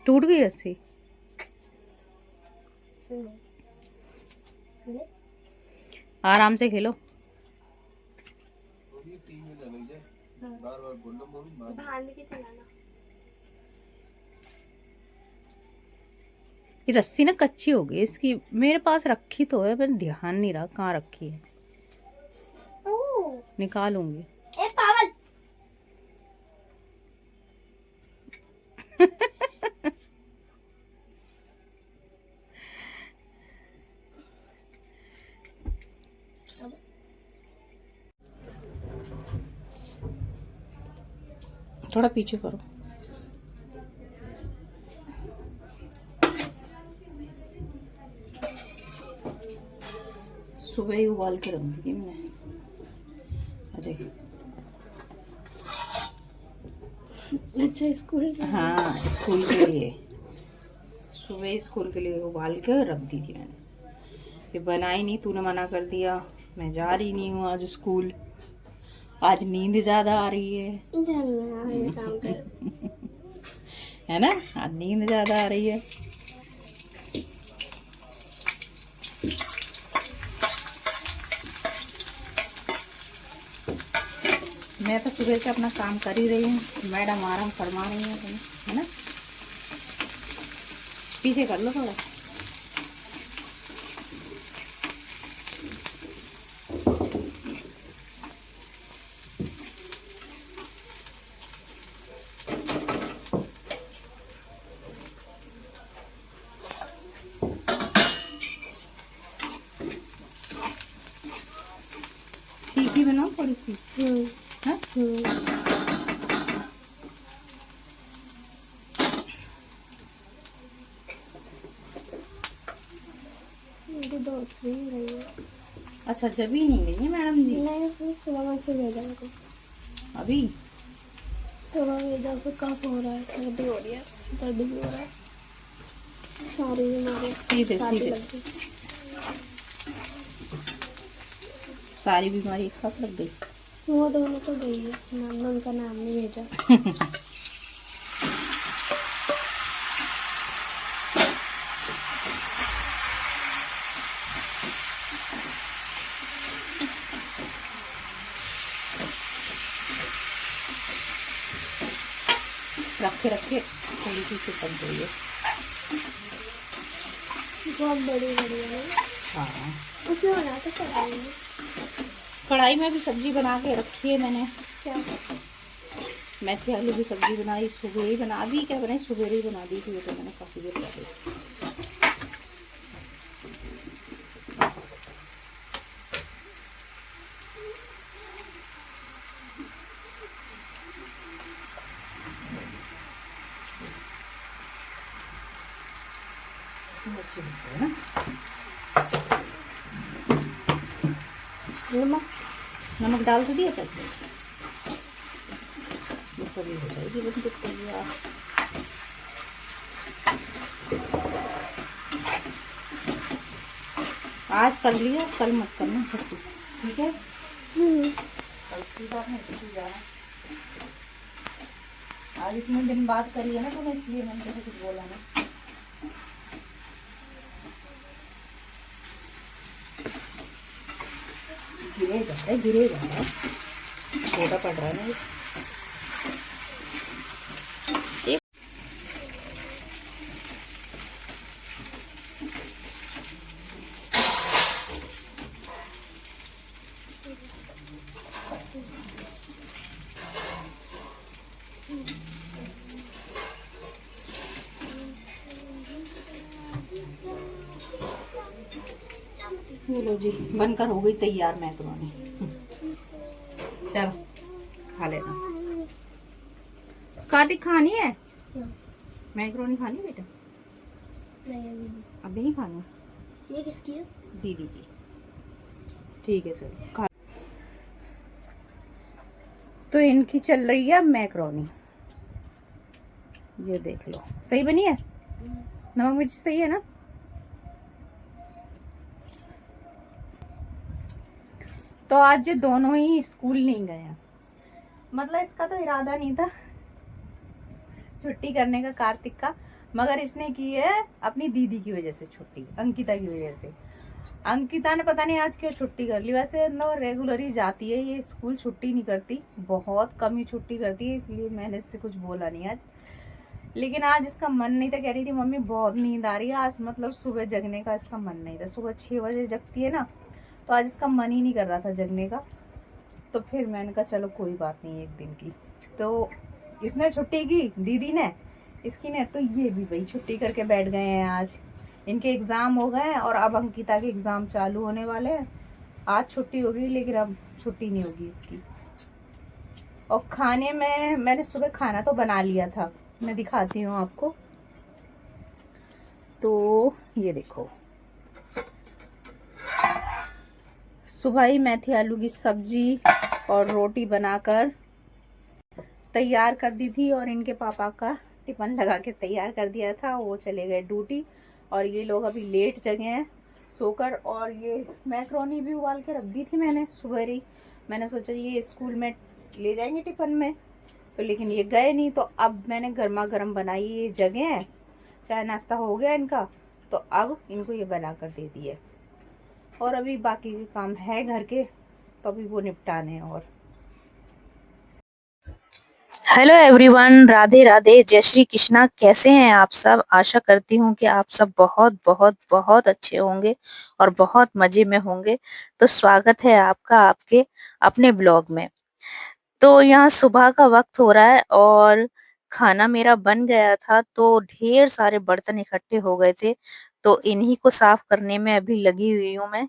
टूट गई रस्सी। आराम से खेलो। ये रस्सी ना कच्ची हो गई इसकी। मेरे पास रखी तो है, मैंने ध्यान नहीं रहा कहाँ रखी है। निकालूंगी। पागल। थोड़ा पीछे करो। सुबह ही उबाल के रख दी थी मैंने। देख। अच्छा स्कूल। हाँ स्कूल के लिए, सुबह स्कूल के लिए उबाल के रख दी थी मैंने। ये बनाई नहीं, तूने मना कर दिया। मैं जा रही नहीं हूँ आज स्कूल। आज नींद ज्यादा आ रही है। काम कर। है ना, आज नींद ज्यादा आ रही है। मैं तो सुबह से अपना काम कर ही रही हूँ, मैडम आराम फरमा रही है तुम्हें, है ना। पीछे कर लो थोड़ा। तीखी बनाओ थोड़ी सी। हाँ? अच्छा जब ही नहीं गई है मैडम जी। नहीं सुबह में से भेजा उनको। अभी सुबह भेजा, उसे कफ हो रहा है, सर्दी हो रही है, दर्द भी हो रहा है, सारी बीमारी सीधे सीधे सारी बीमारी एक साथ लग गई। वो दोनों तो गई है, मैम ने उनका नाम नहीं भेजा। रखे रखे थोड़ी सी चिपक गई है। बहुत बड़ी बड़ी है। हाँ उसमें बना के कढ़ाई कढ़ाई में भी सब्जी बना के रखी है मैंने। क्या? मेथी आलू की सब्जी बनाई, सुबह ही बना दी। क्या बनाई, सुबह ही बना दी थी ये तो मैंने काफ़ी देर पहले। अच्छी लगती है ना। नमक नमक डाल तो दिया पहले। ये सभी हो जाएगी बन के तैयार। आज कर लिया, कल मत करना खट्टी, ठीक है। कल की बात नहीं छुट्टी जाना। आज इतने दिन बाद करी है ना, तो मैं इसलिए मैंने तेरे कुछ बोला ना। गिरे जा रहा है, गिरे जा रहा है, छोटा पड़ रहा है ना। चलो जी, बनकर हो गई तैयार मैक्रोनी। चलो खा लेना। कार्तिक खानी है मैक्रोनी, खानी है बेटा? नहीं अभी नहीं खाना। ये किसकी है? दीदी की। ठीक है चलो खा। तो इनकी चल रही है मैक्रोनी, ये देख लो। सही बनी है? नमक मिर्च सही है ना? तो आज ये दोनों ही स्कूल नहीं गए। मतलब इसका तो इरादा नहीं था छुट्टी करने का कार्तिक का, मगर इसने की है अपनी दीदी की वजह से छुट्टी, अंकिता की वजह से। अंकिता ने पता नहीं आज क्यों छुट्टी कर ली। वैसे नो रेगुलर ही जाती है ये स्कूल, छुट्टी नहीं करती, बहुत कम ही छुट्टी करती है, इसलिए मैंने इससे कुछ बोला नहीं आज। लेकिन आज इसका मन नहीं था, कह रही थी मम्मी बहुत नींद आ रही है आज, मतलब सुबह जगने का इसका मन नहीं था। सुबह 6 बजे जगती है ना, तो आज इसका मन ही नहीं कर रहा था जगने का। तो फिर मैंने कहा चलो कोई बात नहीं, एक दिन की। तो इसने छुट्टी की, दीदी ने, इसकी ने, तो ये भी भाई छुट्टी करके बैठ गए हैं आज। इनके एग्ज़ाम हो गए हैं और अब अंकिता के एग्ज़ाम चालू होने वाले हैं। आज छुट्टी होगी लेकिन अब छुट्टी नहीं होगी इसकी। और खाने में मैंने सुबह खाना तो बना लिया था, मैं दिखाती हूँ आपको। तो ये देखो, सुबह ही मेथी आलू की सब्जी और रोटी बनाकर तैयार कर दी थी, और इनके पापा का टिफिन लगा के तैयार कर दिया था। वो चले गए ड्यूटी और ये लोग अभी लेट जगे हैं सोकर। और ये मैक्रोनी भी उबाल के रख दी थी मैंने सुबह ही। मैंने सोचा ये स्कूल में ले जाएंगे टिफिन में, तो लेकिन ये गए नहीं। तो अब मैंने गर्मा गर्म बनाई, ये जगे हैं, चाय नाश्ता हो गया इनका, तो अब इनको ये बना कर दे दिए। और अभी बाकी के काम है घर के, तो अभी वो निपटाने हैं। और हेलो एवरीवन, राधे राधे, जय श्री कृष्णा। कैसे हैं आप सब? आशा करती हूँ कि आप सब बहुत बहुत बहुत अच्छे होंगे और बहुत मजे में होंगे। तो स्वागत है आपका आपके अपने ब्लॉग में। तो यहाँ सुबह का वक्त हो रहा है और खाना मेरा बन गया था, तो ढेर सारे बर्तन इकट्ठे हो गए थे, तो इन्हीं को साफ करने में अभी लगी हुई हूँ मैं।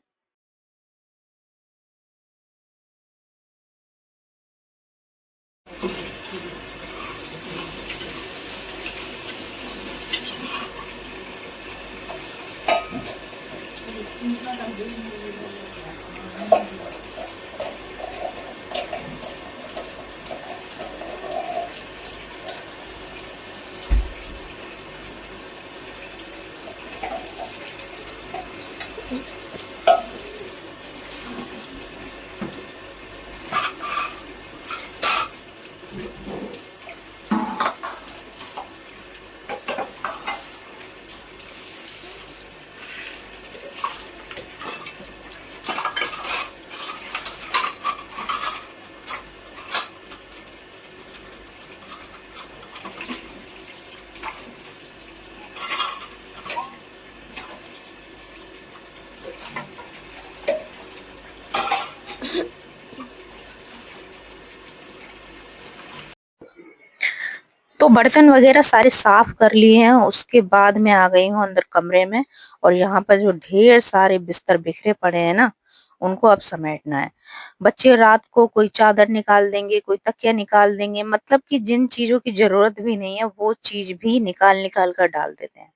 तो बर्तन वगैरह सारे साफ कर लिए हैं, उसके बाद मैं आ गई हूँ अंदर कमरे में। और यहाँ पर जो ढेर सारे बिस्तर बिखरे पड़े हैं ना, उनको अब समेटना है। बच्चे रात को कोई चादर निकाल देंगे, कोई तकिया निकाल देंगे, मतलब कि जिन चीजों की जरूरत भी नहीं है वो चीज भी निकाल निकाल कर डाल देते हैं।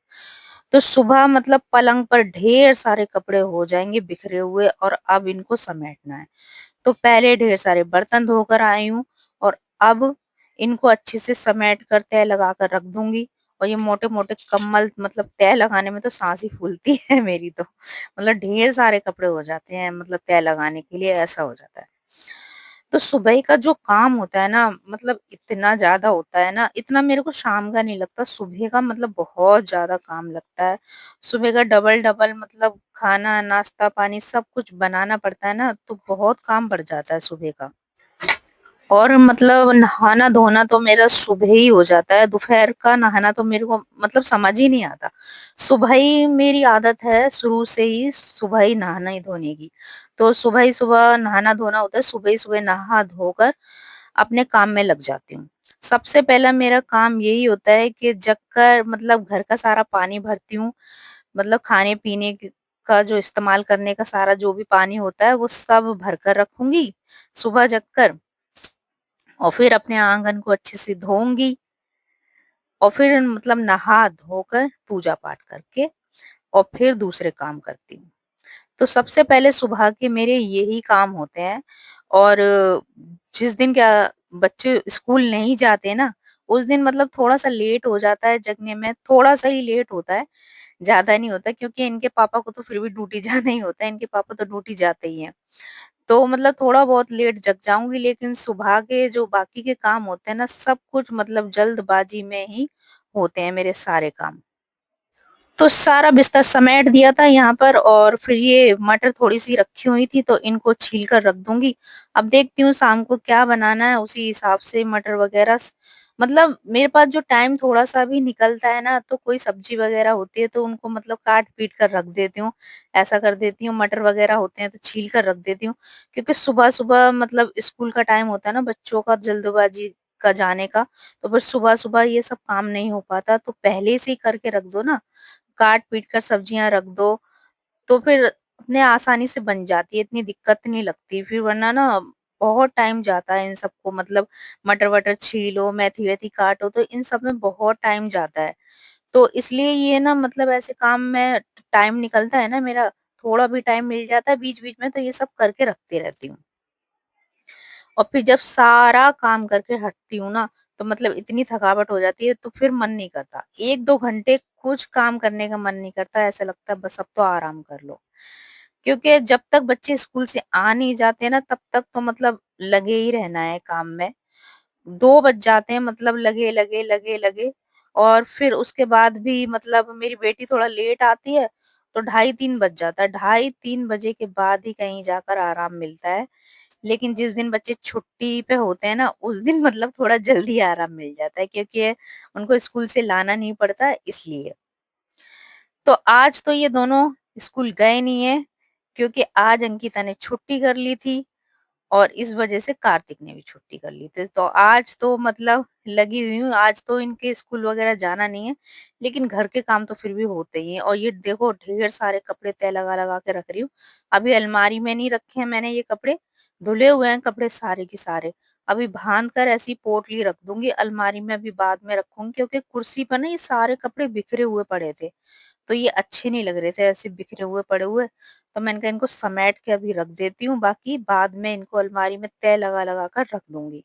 तो सुबह मतलब पलंग पर ढेर सारे कपड़े हो जाएंगे बिखरे हुए, और अब इनको समेटना है। तो पहले ढेर सारे बर्तन धोकर आई हूँ, और अब इनको अच्छे से समेट कर तह लगा कर रख दूंगी। और ये मोटे मोटे कम्बल, मतलब तह लगाने में तो सांस ही फूलती है मेरी तो, मतलब ढेर सारे कपड़े हो जाते हैं, मतलब तह लगाने के लिए ऐसा हो जाता है। तो सुबह का जो काम होता है ना, मतलब इतना ज्यादा होता है ना, इतना मेरे को शाम का नहीं लगता, सुबह का मतलब बहुत ज्यादा काम लगता है। सुबह का डबल डबल, मतलब खाना नाश्ता पानी सब कुछ बनाना पड़ता है ना, तो बहुत काम बढ़ जाता है सुबह का। और मतलब नहाना धोना तो मेरा सुबह ही हो जाता है, दोपहर का नहाना तो मेरे को मतलब समझ ही नहीं आता। सुबह ही मेरी आदत है शुरू से ही, सुबह ही नहाना ही धोने की। तो सुबह ही सुबह नहाना धोना होता है, सुबह ही सुबह नहा धोकर अपने काम में लग जाती हूँ। सबसे पहला मेरा काम यही होता है कि जगकर मतलब घर का सारा पानी भरती हूँ, मतलब खाने पीने का जो इस्तेमाल करने का सारा जो भी पानी होता है वो सब भरकर रखूंगी सुबह जगकर। और फिर अपने आंगन को अच्छे से धोऊंगी, और फिर मतलब नहा धोकर पूजा पाठ करके और फिर दूसरे काम करती हूँ। तो सबसे पहले सुबह के मेरे यही काम होते हैं। और जिस दिन क्या बच्चे स्कूल नहीं जाते ना, उस दिन मतलब थोड़ा सा लेट हो जाता है जगने में, थोड़ा सा ही लेट होता है, ज्यादा नहीं होता, क्योंकि इनके पापा को तो फिर भी ड्यूटी जाना ही होता है, इनके पापा तो ड्यूटी जाते ही हैं। तो मतलब थोड़ा बहुत लेट जग जाऊँगी, लेकिन सुबह के जो बाकी के काम होते हैं ना, सब कुछ मतलब जल्दबाजी में ही होते हैं मेरे सारे काम। तो सारा बिस्तर समेट दिया था यहाँ पर, और फिर ये मटर थोड़ी सी रखी हुई थी तो इनको छील कर रख दूंगी। अब देखती हूँ शाम को क्या बनाना है, उसी हिसाब से मटर वगैरह मतलब मेरे पास जो टाइम थोड़ा सा भी निकलता है ना, तो कोई सब्जी वगैरह होती है तो उनको मतलब काट पीट कर रख देती हूँ। ऐसा कर देती हूँ, मटर वगैरह होते हैं तो छील कर रख देती हूँ, क्योंकि सुबह सुबह मतलब स्कूल का टाइम होता है ना बच्चों का, जल्दबाजी का जाने का, तो फिर सुबह सुबह ये सब काम नहीं हो पाता, तो पहले से ही करके रख दो ना, काट-पीट कर सब्जियाँ रख दो, तो फिर अपने आसानी से बन जाती है, इतनी दिक्कत नहीं लगती। फिर वरना ना बहुत टाइम जाता है इन सबको, मतलब मटर-वटर छीलो, मेथी-वेथी काटो, तो इन सब में बहुत टाइम जाता है। तो इसलिए ये ना मतलब ऐसे काम में टाइम निकलता है ना मेरा, थोड़ा भी टाइम मिल जाता है बीच-बीच में, तो ये सब करके रखती रहती हूँ। और फिर जब सारा काम करके हटती हूँ ना, तो मतलब इतनी थकावट हो जाती है तो फिर मन नहीं करता। 1-2 घंटे कुछ काम करने का मन नहीं करता, ऐसा लगता है बस अब तो आराम कर लो। क्योंकि जब तक बच्चे स्कूल से आ नहीं जाते ना, तब तक तो मतलब लगे ही रहना है काम में। 2 बज जाते हैं मतलब लगे, लगे, लगे, लगे, और फिर उसके बाद भी मतलब मेरी बेटी थोड़ा लेट आती है, तो ढाई 3 बज जाता है। ढाई 3 बजे के बाद ही कहीं जाकर आराम मिलता है। लेकिन जिस दिन बच्चे छुट्टी पे होते हैं ना, उस दिन मतलब थोड़ा जल्दी आराम मिल जाता है, क्योंकि उनको स्कूल से लाना नहीं पड़ता इसलिए। तो आज तो ये दोनों स्कूल गए नहीं है, क्योंकि आज अंकिता ने छुट्टी कर ली थी और इस वजह से कार्तिक ने भी छुट्टी कर ली थी। तो आज तो मतलब लगी हुई हूँ, आज तो इनके स्कूल वगैरह जाना नहीं है, लेकिन घर के काम तो फिर भी होते ही हैं। और ये देखो ढेर सारे कपड़े तह लगा-लगा के रख रही हूँ। अभी अलमारी में नहीं रखे हैं मैंने ये कपड़े, धुले हुए हैं कपड़े सारे के सारे। अभी बाँध कर ऐसी पोटली रख दूँगी, अलमारी में अभी बाद में रखूँगी, क्योंकि कुर्सी पर ना ये सारे कपड़े बिखरे हुए पड़े थे। तो ये अच्छे नहीं लग रहे थे ऐसे बिखरे हुए पड़े हुए, तो मैंने कहा इनको समेट के अभी रख देती हूँ, बाकी बाद में इनको अलमारी में तह लगा-लगा कर रख दूँगी।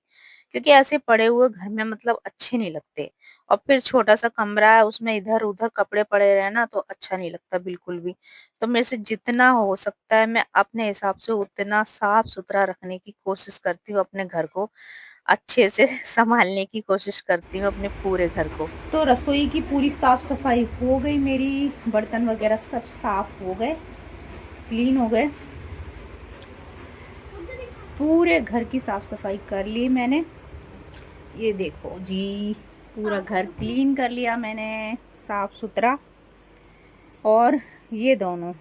क्योंकि ऐसे पड़े हुए घर में मतलब अच्छे नहीं लगते, और फिर छोटा-सा कमरा है उसमें इधर-उधर कपड़े पड़े रहे ना तो अच्छा नहीं लगता बिल्कुल भी। तो मेरे से जितना हो सकता है मैं अपने हिसाब से उतना साफ-सुथरा रखने की कोशिश करती हूँ, अपने घर को अच्छे से सँभालने की कोशिश करती हूँ अपने पूरे घर को। तो रसोई की पूरी साफ-सफाई हो गई मेरी, बर्तन वगैरह सब साफ हो गए, क्लीन हो गए। पूरे घर की साफ-सफाई कर ली मैंने। ये देखो जी, पूरा घर क्लीन कर लिया मैंने, साफ-सुथरा। और ये दोनों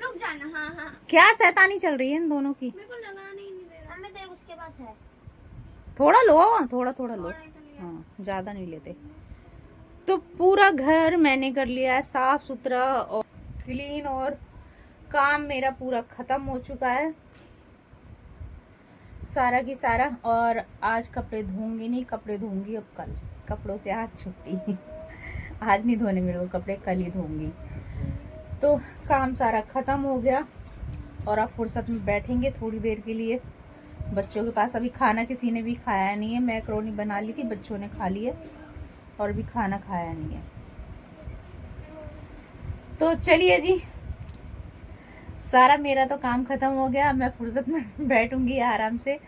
रुक जाना। हाँ हाँ, क्या शैतानी चल रही है इन दोनों की। मेरे को लगाने ही नहीं दे रहा। हमें देख उसके पास है। थोड़ा लो, थोड़ा-थोड़ा लो। थोड़ा ही तो लिया। हाँ, ज़्यादा नहीं लेते। तो पूरा घर मैंने कर लिया है साफ-सुथरा और क्लीन, और काम मेरा पूरा खत्म हो चुका है सारा की सारा। और आज कपड़े धोऊंगी नहीं, कपड़े धोऊंगी अब कल। कपड़ों से आज छुट्टी आज नहीं धोने मेरे को कपड़े, कल ही धोऊंगी। तो काम सारा खत्म हो गया, और अब फुर्सत में बैठेंगे थोड़ी देर के लिए। बच्चों के पास अभी खाना किसी ने भी खाया नहीं है, मैक्रोनी बना ली थी, बच्चों ने खा ली है, और अभी खाना खाया नहीं है। तो चलिए जी, सारा मेरा तो काम खत्म हो गया, मैं फुर्सत में बैठूंगी आराम से।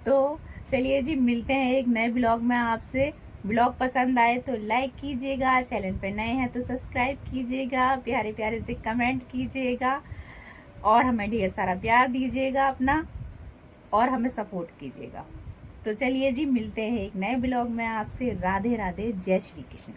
तो चलिए जी, मिलते हैं एक नए ब्लॉग में आपसे। ब्लॉग पसंद आए तो लाइक कीजिएगा, चैनल पे नए हैं तो सब्सक्राइब कीजिएगा, प्यारे प्यारे से कमेंट कीजिएगा, और हमें ढेर सारा प्यार दीजिएगा अपना, और हमें सपोर्ट कीजिएगा। तो चलिए जी, मिलते हैं एक नए ब्लॉग में आपसे। राधे राधे, जय श्री कृष्ण।